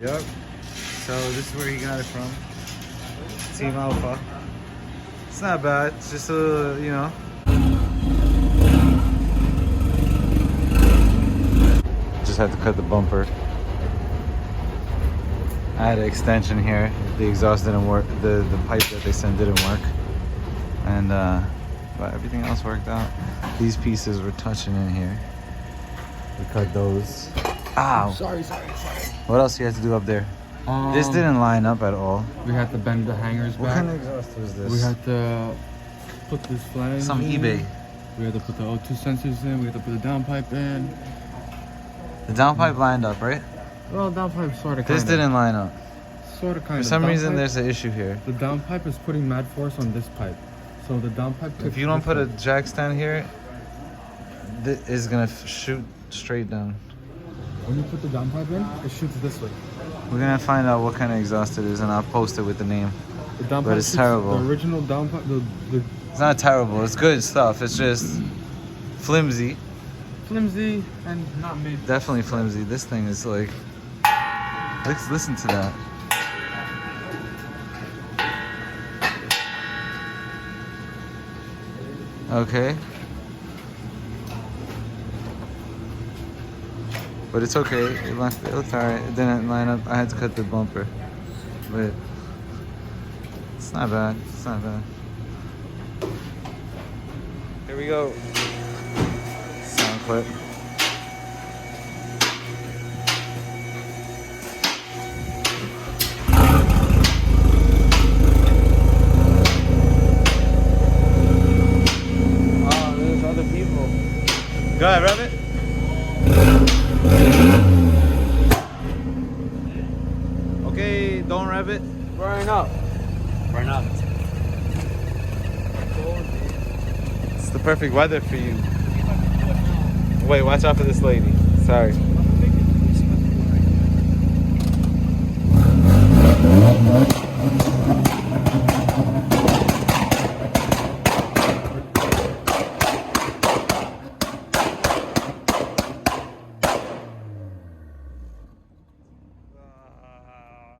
Yep. So this is where he got it from. Team Alpha. It's not bad. It's just a, you know. Just had to cut the bumper. I had an extension here. The exhaust didn't work. The pipe that they sent didn't work. And but everything else worked out. These pieces were touching in here. We cut those. Ow! Sorry. What else you had to do up there? This didn't line up at all. We had to bend the hangers back. What kind of exhaust was this? We had to put this flange Some in. eBay. We had to put the O2 sensors in. We had to put the downpipe in. The downpipe lined up, right? Well, downpipe sort of. This didn't line up. Sort of, kind of. For some reason, there's an issue here. The downpipe is putting mad force on this pipe, so the downpipe. If you don't put a jack stand here, this is gonna shoot straight down. When you put the downpipe in, it shoots this way. We're gonna find out what kind of exhaust it is, and I'll post it with the name. The downpipe But it's terrible. The original downpipe, It's not terrible. It's good stuff. It's just flimsy. flimsy and not made. Definitely flimsy. This thing is like. Let's listen to that. Okay. But it's okay. It looked alright. It didn't line up. I had to cut the bumper. But it's not bad. It's not bad. Here we go. Sound clip. Oh, there's other people. Go ahead, rev it. Okay, don't rev it. Burn up. It's the perfect weather for you. Wait, watch out for this lady. Sorry.